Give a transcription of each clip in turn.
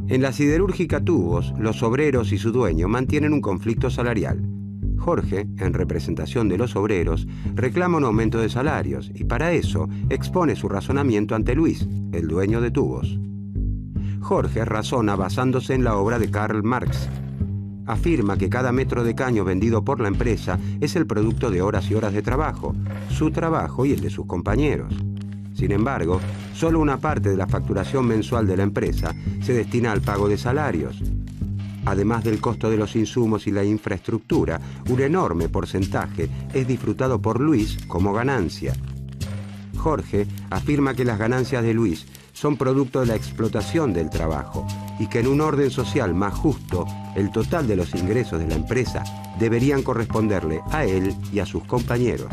En la siderúrgica Tubos, los obreros y su dueño mantienen un conflicto salarial. Jorge, en representación de los obreros, reclama un aumento de salarios y para eso expone su razonamiento ante Luis, el dueño de Tubos. Jorge razona basándose en la obra de Karl Marx. Afirma que cada metro de caño vendido por la empresa es el producto de horas y horas de trabajo, su trabajo y el de sus compañeros. Sin embargo, solo una parte de la facturación mensual de la empresa se destina al pago de salarios. Además del costo de los insumos y la infraestructura, un enorme porcentaje es disfrutado por Luis como ganancia. Jorge afirma que las ganancias de Luis son producto de la explotación del trabajo y que en un orden social más justo, el total de los ingresos de la empresa deberían corresponderle a él y a sus compañeros.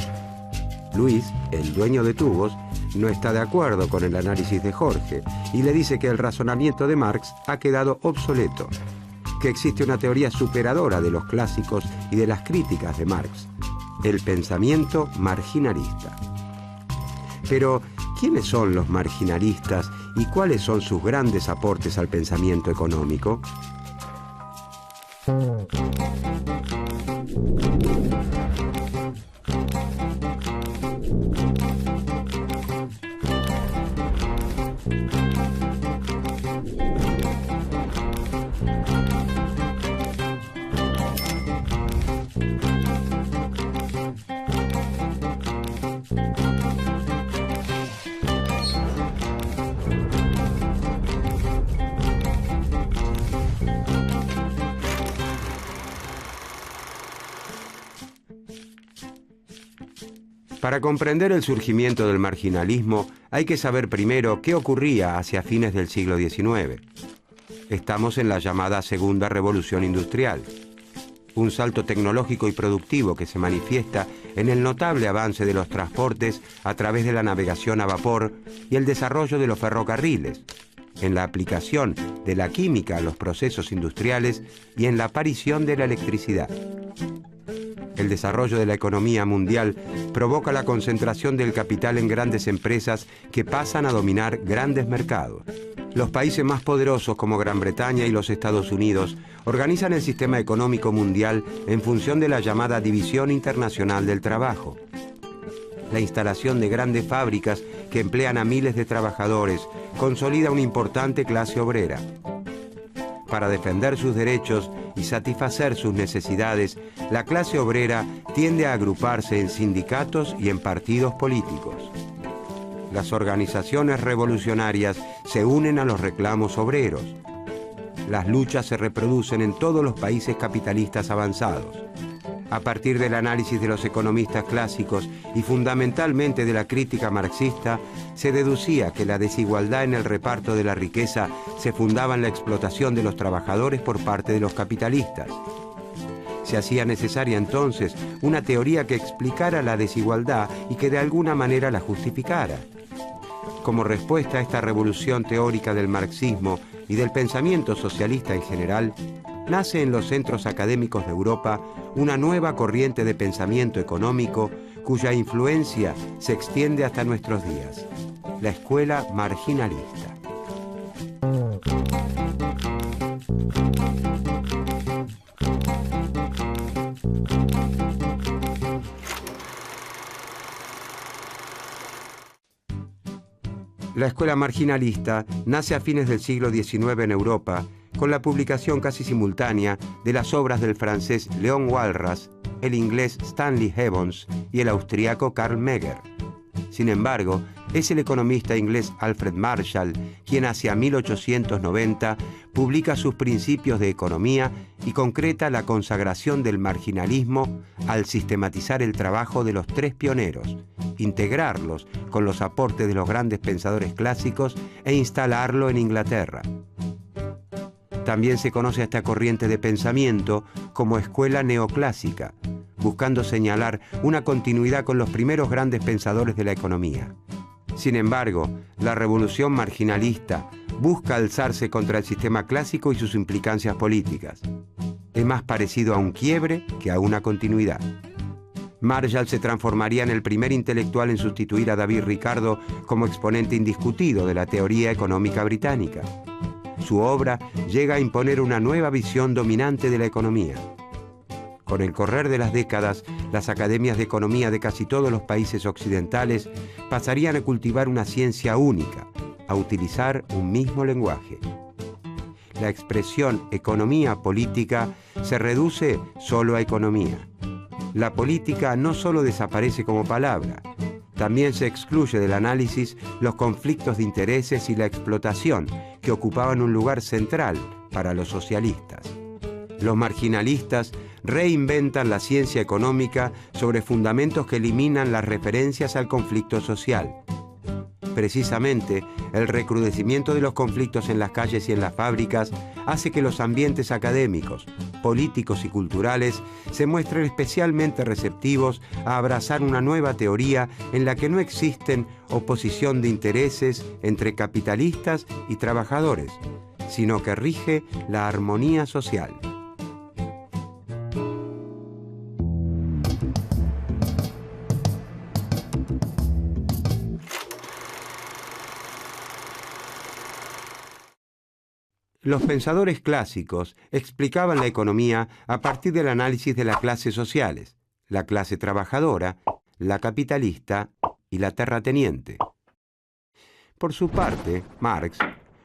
Luis, el dueño de Tubos, no está de acuerdo con el análisis de Jorge y le dice que el razonamiento de Marx ha quedado obsoleto, que existe una teoría superadora de los clásicos y de las críticas de Marx, el pensamiento marginalista. Pero, ¿quiénes son los marginalistas y cuáles son sus grandes aportes al pensamiento económico? Para comprender el surgimiento del marginalismo, hay que saber primero qué ocurría hacia fines del siglo XIX. Estamos en la llamada Segunda Revolución Industrial, un salto tecnológico y productivo que se manifiesta en el notable avance de los transportes a través de la navegación a vapor y el desarrollo de los ferrocarriles, en la aplicación de la química a los procesos industriales y en la aparición de la electricidad. El desarrollo de la economía mundial provoca la concentración del capital en grandes empresas que pasan a dominar grandes mercados. Los países más poderosos como Gran Bretaña y los Estados Unidos organizan el sistema económico mundial en función de la llamada División Internacional del Trabajo. La instalación de grandes fábricas que emplean a miles de trabajadores consolida una importante clase obrera. Para defender sus derechos y satisfacer sus necesidades, la clase obrera tiende a agruparse en sindicatos y en partidos políticos. Las organizaciones revolucionarias se unen a los reclamos obreros. Las luchas se reproducen en todos los países capitalistas avanzados. A partir del análisis de los economistas clásicos y fundamentalmente de la crítica marxista, se deducía que la desigualdad en el reparto de la riqueza se fundaba en la explotación de los trabajadores por parte de los capitalistas. Se hacía necesaria entonces una teoría que explicara la desigualdad y que de alguna manera la justificara. Como respuesta a esta revolución teórica del marxismo y del pensamiento socialista en general, nace en los centros académicos de Europa una nueva corriente de pensamiento económico cuya influencia se extiende hasta nuestros días, la escuela marginalista. La escuela marginalista nace a fines del siglo XIX en Europa con la publicación casi simultánea de las obras del francés Léon Walras, el inglés Stanley Evans y el austriaco Karl Megger. Sin embargo, es el economista inglés Alfred Marshall quien hacia 1890 publica sus principios de economía y concreta la consagración del marginalismo al sistematizar el trabajo de los tres pioneros, integrarlos con los aportes de los grandes pensadores clásicos e instalarlo en Inglaterra. También se conoce a esta corriente de pensamiento como escuela neoclásica, buscando señalar una continuidad con los primeros grandes pensadores de la economía. Sin embargo, la revolución marginalista busca alzarse contra el sistema clásico y sus implicancias políticas. Es más parecido a un quiebre que a una continuidad. Marshall se transformaría en el primer intelectual en sustituir a David Ricardo como exponente indiscutido de la teoría económica británica. Su obra llega a imponer una nueva visión dominante de la economía. Con el correr de las décadas, las academias de economía de casi todos los países occidentales pasarían a cultivar una ciencia única, a utilizar un mismo lenguaje. La expresión economía política se reduce solo a economía. La política no solo desaparece como palabra, también se excluye del análisis los conflictos de intereses y la explotación que ocupaban un lugar central para los socialistas. Los marginalistas reinventan la ciencia económica sobre fundamentos que eliminan las referencias al conflicto social. Precisamente, el recrudecimiento de los conflictos en las calles y en las fábricas hace que los ambientes académicos, políticos y culturales se muestren especialmente receptivos a abrazar una nueva teoría en la que no existen oposición de intereses entre capitalistas y trabajadores, sino que rige la armonía social. Los pensadores clásicos explicaban la economía a partir del análisis de las clases sociales, la clase trabajadora, la capitalista y la terrateniente. Por su parte, Marx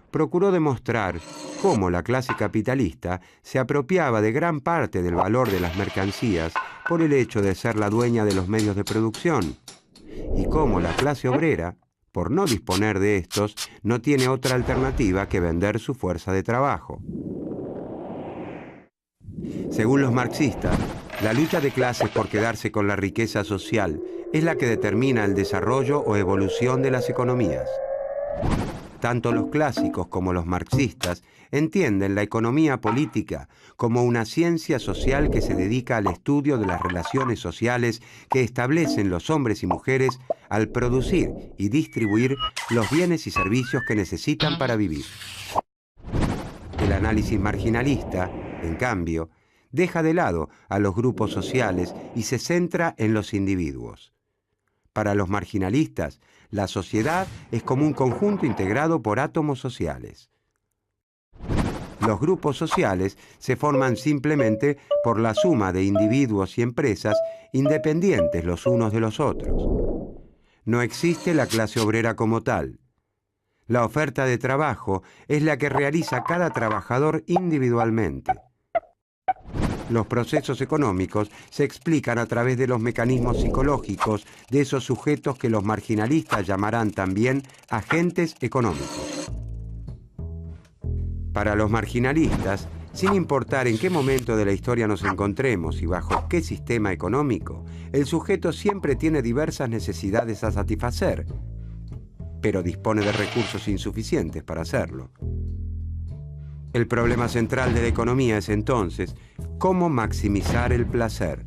procuró demostrar cómo la clase capitalista se apropiaba de gran parte del valor de las mercancías por el hecho de ser la dueña de los medios de producción, y cómo la clase obrera, por no disponer de estos, no tiene otra alternativa que vender su fuerza de trabajo. Según los marxistas, la lucha de clases por quedarse con la riqueza social es la que determina el desarrollo o evolución de las economías. Tanto los clásicos como los marxistas entienden la economía política como una ciencia social que se dedica al estudio de las relaciones sociales que establecen los hombres y mujeres al producir y distribuir los bienes y servicios que necesitan para vivir. El análisis marginalista, en cambio, deja de lado a los grupos sociales y se centra en los individuos. Para los marginalistas, la sociedad es como un conjunto integrado por átomos sociales. Los grupos sociales se forman simplemente por la suma de individuos y empresas independientes los unos de los otros. No existe la clase obrera como tal. La oferta de trabajo es la que realiza cada trabajador individualmente. Los procesos económicos se explican a través de los mecanismos psicológicos de esos sujetos que los marginalistas llamarán también agentes económicos. Para los marginalistas, sin importar en qué momento de la historia nos encontremos y bajo qué sistema económico, el sujeto siempre tiene diversas necesidades a satisfacer, pero dispone de recursos insuficientes para hacerlo. El problema central de la economía es entonces cómo maximizar el placer,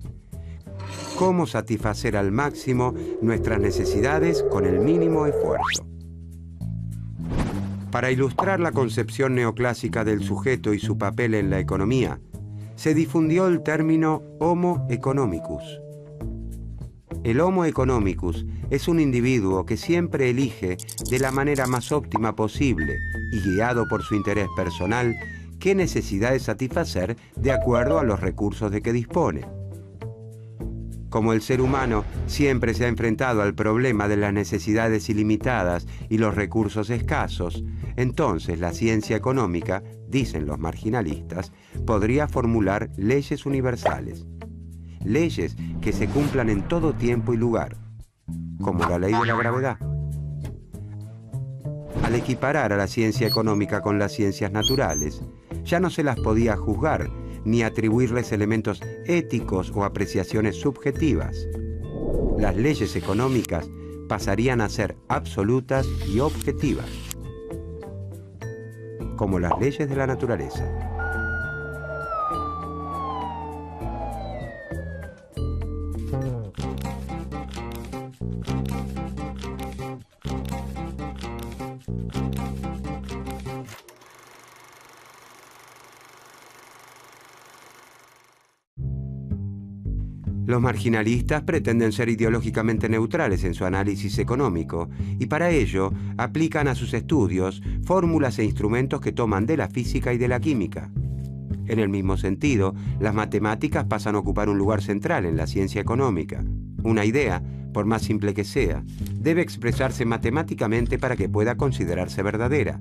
cómo satisfacer al máximo nuestras necesidades con el mínimo esfuerzo. Para ilustrar la concepción neoclásica del sujeto y su papel en la economía, se difundió el término Homo economicus. El Homo economicus es un individuo que siempre elige de la manera más óptima posible y guiado por su interés personal qué necesidades satisfacer de acuerdo a los recursos de que dispone. Como el ser humano siempre se ha enfrentado al problema de las necesidades ilimitadas y los recursos escasos, entonces la ciencia económica, dicen los marginalistas, podría formular leyes universales. Leyes que se cumplan en todo tiempo y lugar, como la ley de la gravedad. Al equiparar a la ciencia económica con las ciencias naturales, ya no se las podía juzgar ni atribuirles elementos éticos o apreciaciones subjetivas. Las leyes económicas pasarían a ser absolutas y objetivas, como las leyes de la naturaleza. Los marginalistas pretenden ser ideológicamente neutrales en su análisis económico y para ello aplican a sus estudios fórmulas e instrumentos que toman de la física y de la química. En el mismo sentido, las matemáticas pasan a ocupar un lugar central en la ciencia económica. Una idea, por más simple que sea, debe expresarse matemáticamente para que pueda considerarse verdadera.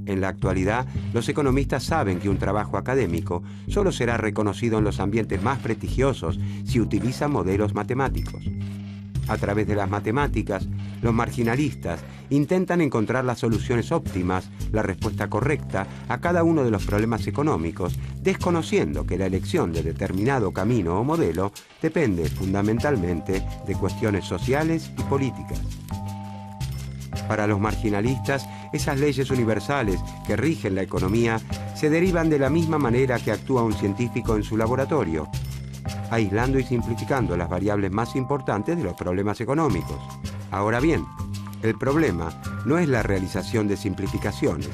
En la actualidad, los economistas saben que un trabajo académico solo será reconocido en los ambientes más prestigiosos si utiliza modelos matemáticos. A través de las matemáticas, los marginalistas intentan encontrar las soluciones óptimas, la respuesta correcta a cada uno de los problemas económicos, desconociendo que la elección de determinado camino o modelo depende fundamentalmente de cuestiones sociales y políticas. Para los marginalistas, esas leyes universales que rigen la economía se derivan de la misma manera que actúa un científico en su laboratorio, aislando y simplificando las variables más importantes de los problemas económicos. Ahora bien, el problema no es la realización de simplificaciones,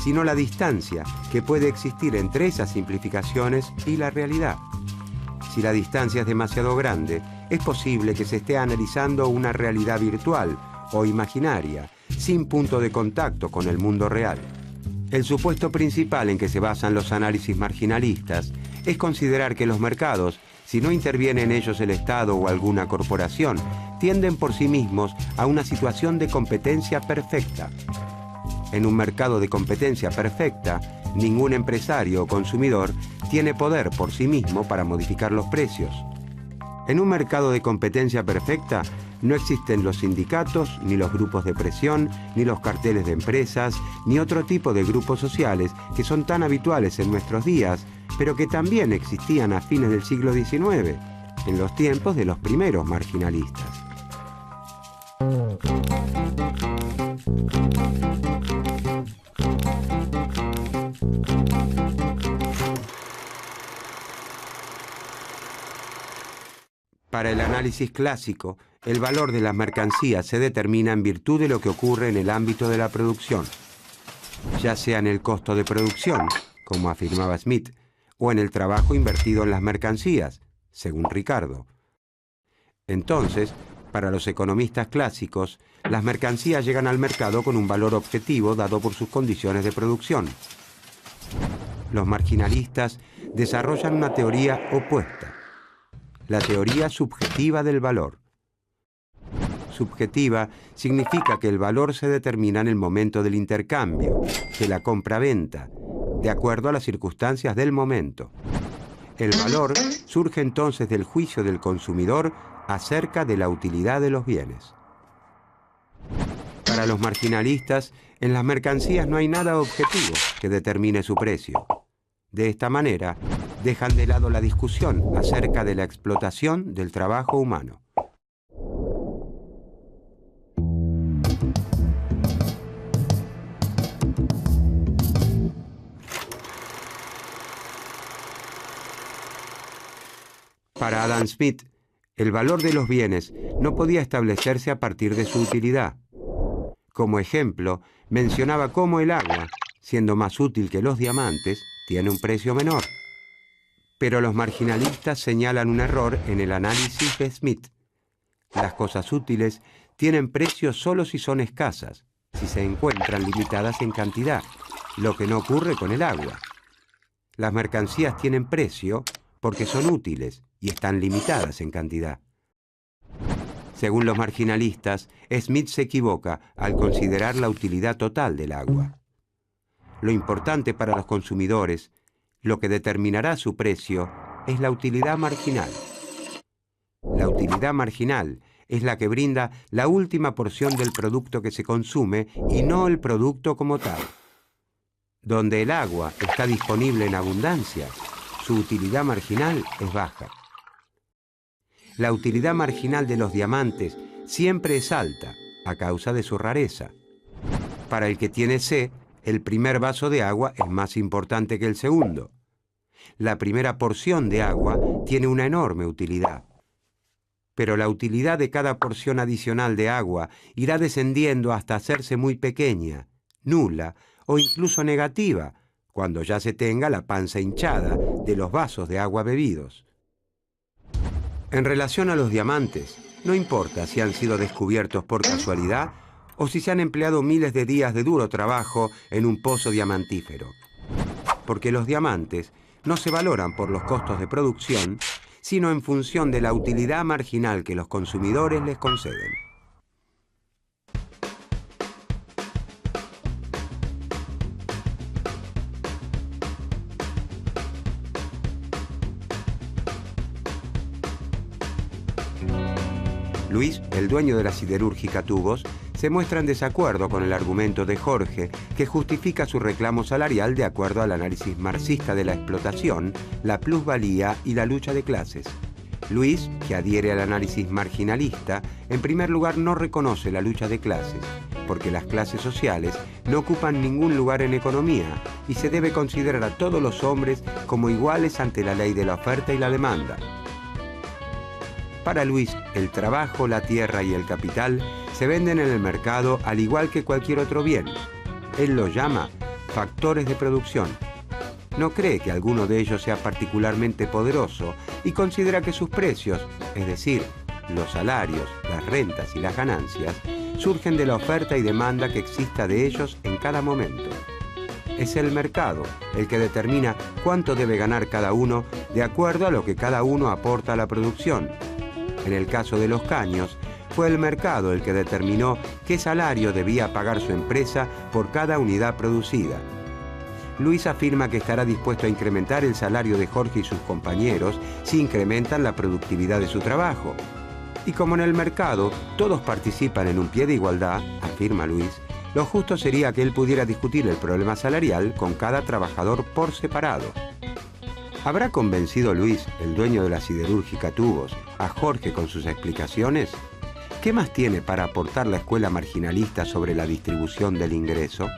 sino la distancia que puede existir entre esas simplificaciones y la realidad. Si la distancia es demasiado grande, es posible que se esté analizando una realidad virtual o imaginaria, sin punto de contacto con el mundo real. El supuesto principal en que se basan los análisis marginalistas es considerar que los mercados, si no interviene en ellos el Estado o alguna corporación, tienden por sí mismos a una situación de competencia perfecta. En un mercado de competencia perfecta, ningún empresario o consumidor tiene poder por sí mismo para modificar los precios. En un mercado de competencia perfecta, no existen los sindicatos, ni los grupos de presión, ni los carteles de empresas, ni otro tipo de grupos sociales que son tan habituales en nuestros días, pero que también existían a fines del siglo XIX, en los tiempos de los primeros marginalistas. Para el análisis clásico, el valor de las mercancías se determina en virtud de lo que ocurre en el ámbito de la producción, ya sea en el costo de producción, como afirmaba Smith, o en el trabajo invertido en las mercancías, según Ricardo. Entonces, para los economistas clásicos, las mercancías llegan al mercado con un valor objetivo dado por sus condiciones de producción. Los marginalistas desarrollan una teoría opuesta, la teoría subjetiva del valor. Subjetiva significa que el valor se determina en el momento del intercambio, de la compra-venta, de acuerdo a las circunstancias del momento. El valor surge entonces del juicio del consumidor acerca de la utilidad de los bienes. Para los marginalistas, en las mercancías no hay nada objetivo que determine su precio. De esta manera, dejan de lado la discusión acerca de la explotación del trabajo humano. Para Adam Smith, el valor de los bienes no podía establecerse a partir de su utilidad. Como ejemplo, mencionaba cómo el agua, siendo más útil que los diamantes, tiene un precio menor. Pero los marginalistas señalan un error en el análisis de Smith. Las cosas útiles tienen precio solo si son escasas, si se encuentran limitadas en cantidad, lo que no ocurre con el agua. Las mercancías tienen precio porque son útiles y están limitadas en cantidad. Según los marginalistas, Smith se equivoca al considerar la utilidad total del agua. Lo importante para los consumidores, lo que determinará su precio, es la utilidad marginal. La utilidad marginal es la que brinda la última porción del producto que se consume y no el producto como tal. Donde el agua está disponible en abundancia, su utilidad marginal es baja. La utilidad marginal de los diamantes siempre es alta a causa de su rareza. Para el que tiene sed, el primer vaso de agua es más importante que el segundo. La primera porción de agua tiene una enorme utilidad. Pero la utilidad de cada porción adicional de agua irá descendiendo hasta hacerse muy pequeña, nula o incluso negativa, cuando ya se tenga la panza hinchada de los vasos de agua bebidos. En relación a los diamantes, no importa si han sido descubiertos por casualidad o si se han empleado miles de días de duro trabajo en un pozo diamantífero. Porque los diamantes no se valoran por los costos de producción, sino en función de la utilidad marginal que los consumidores les conceden. Luis, el dueño de la siderúrgica Tubos, se muestra en desacuerdo con el argumento de Jorge, que justifica su reclamo salarial de acuerdo al análisis marxista de la explotación, la plusvalía y la lucha de clases. Luis, que adhiere al análisis marginalista, en primer lugar no reconoce la lucha de clases, porque las clases sociales no ocupan ningún lugar en economía y se debe considerar a todos los hombres como iguales ante la ley de la oferta y la demanda. Para Luis, el trabajo, la tierra y el capital se venden en el mercado al igual que cualquier otro bien. Él los llama factores de producción. No cree que alguno de ellos sea particularmente poderoso y considera que sus precios, es decir, los salarios, las rentas y las ganancias, surgen de la oferta y demanda que exista de ellos en cada momento. Es el mercado el que determina cuánto debe ganar cada uno de acuerdo a lo que cada uno aporta a la producción. En el caso de los caños, fue el mercado el que determinó qué salario debía pagar su empresa por cada unidad producida. Luis afirma que estará dispuesto a incrementar el salario de Jorge y sus compañeros si incrementan la productividad de su trabajo. Y como en el mercado todos participan en un pie de igualdad, afirma Luis, lo justo sería que él pudiera discutir el problema salarial con cada trabajador por separado. ¿Habrá convencido Luis, el dueño de la siderúrgica Tubos, a Jorge con sus explicaciones? ¿Qué más tiene para aportar la escuela marginalista sobre la distribución del ingreso?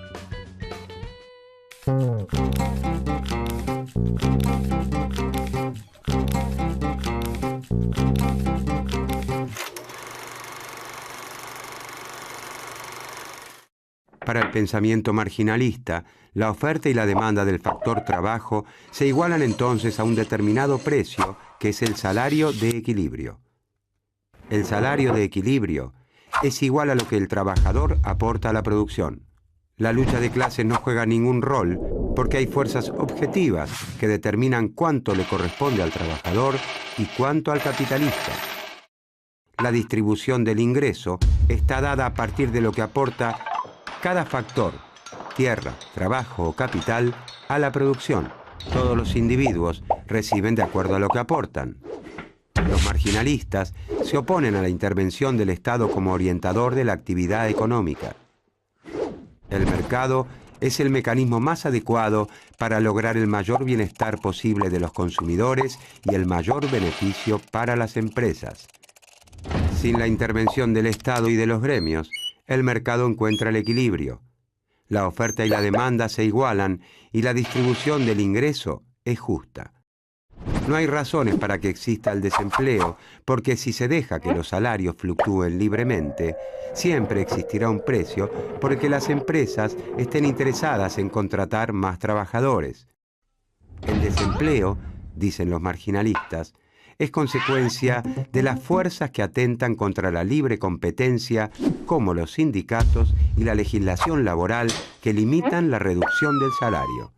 Para el pensamiento marginalista, la oferta y la demanda del factor trabajo se igualan entonces a un determinado precio, que es el salario de equilibrio. El salario de equilibrio es igual a lo que el trabajador aporta a la producción. La lucha de clases no juega ningún rol porque hay fuerzas objetivas que determinan cuánto le corresponde al trabajador y cuánto al capitalista. La distribución del ingreso está dada a partir de lo que aporta cada factor, tierra, trabajo o capital, a la producción. Todos los individuos reciben de acuerdo a lo que aportan. Los marginalistas se oponen a la intervención del Estado como orientador de la actividad económica. El mercado es el mecanismo más adecuado para lograr el mayor bienestar posible de los consumidores y el mayor beneficio para las empresas. Sin la intervención del Estado y de los gremios, el mercado encuentra el equilibrio. La oferta y la demanda se igualan y la distribución del ingreso es justa. No hay razones para que exista el desempleo, porque si se deja que los salarios fluctúen libremente, siempre existirá un precio por el que las empresas estén interesadas en contratar más trabajadores. El desempleo, dicen los marginalistas, es consecuencia de las fuerzas que atentan contra la libre competencia, como los sindicatos y la legislación laboral que limitan la reducción del salario.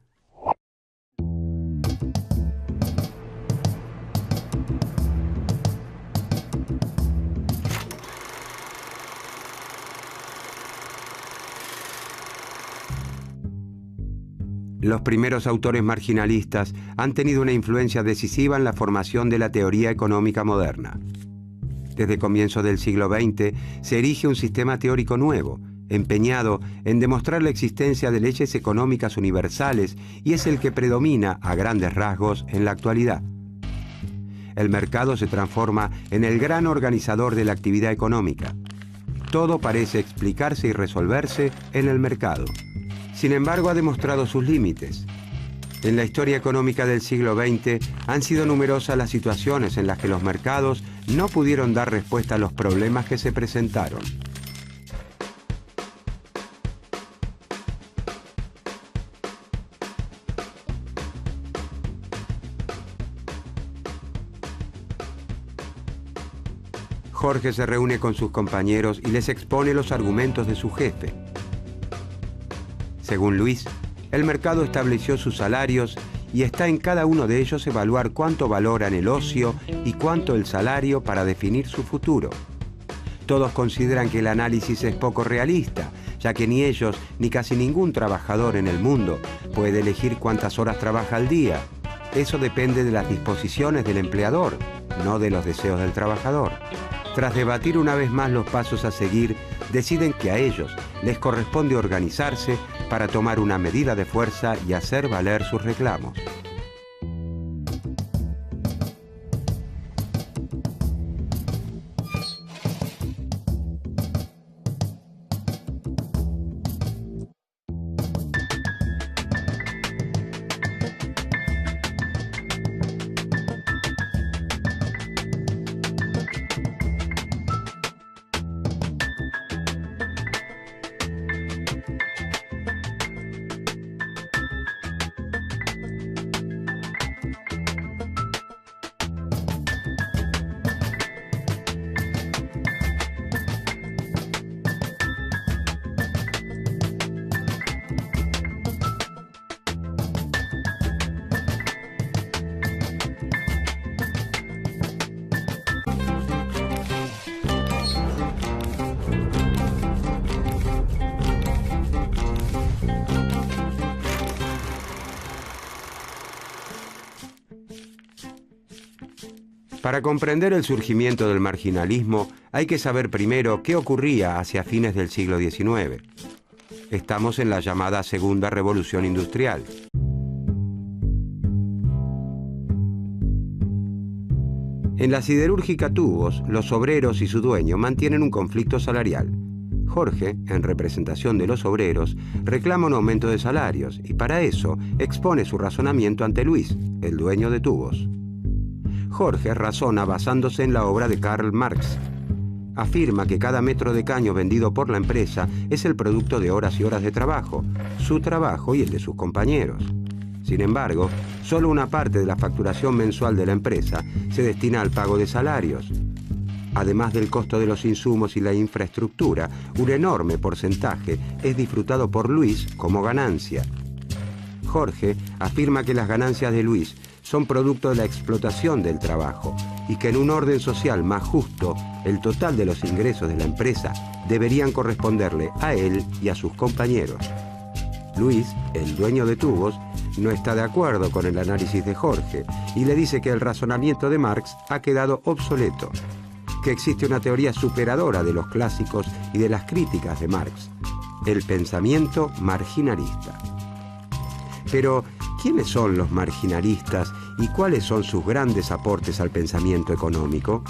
Los primeros autores marginalistas han tenido una influencia decisiva en la formación de la teoría económica moderna. Desde comienzos del siglo XX se erige un sistema teórico nuevo, empeñado en demostrar la existencia de leyes económicas universales, y es el que predomina a grandes rasgos en la actualidad. El mercado se transforma en el gran organizador de la actividad económica. Todo parece explicarse y resolverse en el mercado. Sin embargo, ha demostrado sus límites. En la historia económica del siglo XX han sido numerosas las situaciones en las que los mercados no pudieron dar respuesta a los problemas que se presentaron. Jorge se reúne con sus compañeros y les expone los argumentos de su jefe. Según Luis, el mercado estableció sus salarios y está en cada uno de ellos evaluar cuánto valoran el ocio y cuánto el salario para definir su futuro. Todos consideran que el análisis es poco realista, ya que ni ellos ni casi ningún trabajador en el mundo puede elegir cuántas horas trabaja al día. Eso depende de las disposiciones del empleador, no de los deseos del trabajador. Tras debatir una vez más los pasos a seguir, deciden que a ellos les corresponde organizarse para tomar una medida de fuerza y hacer valer sus reclamos. Para comprender el surgimiento del marginalismo, hay que saber primero qué ocurría hacia fines del siglo XIX. Estamos en la llamada Segunda Revolución Industrial. En la siderúrgica Tubos, los obreros y su dueño mantienen un conflicto salarial. Jorge, en representación de los obreros, reclama un aumento de salarios y para eso expone su razonamiento ante Luis, el dueño de Tubos. Jorge razona basándose en la obra de Karl Marx. Afirma que cada metro de caño vendido por la empresa es el producto de horas y horas de trabajo, su trabajo y el de sus compañeros. Sin embargo, solo una parte de la facturación mensual de la empresa se destina al pago de salarios. Además del costo de los insumos y la infraestructura, un enorme porcentaje es disfrutado por Luis como ganancia. Jorge afirma que las ganancias de Luis son producto de la explotación del trabajo y que en un orden social más justo, el total de los ingresos de la empresa deberían corresponderle a él y a sus compañeros. Luis, el dueño de Tubos, no está de acuerdo con el análisis de Jorge y le dice que el razonamiento de Marx ha quedado obsoleto, que existe una teoría superadora de los clásicos y de las críticas de Marx, el pensamiento marginalista. Pero, ¿quiénes son los marginalistas y cuáles son sus grandes aportes al pensamiento económico?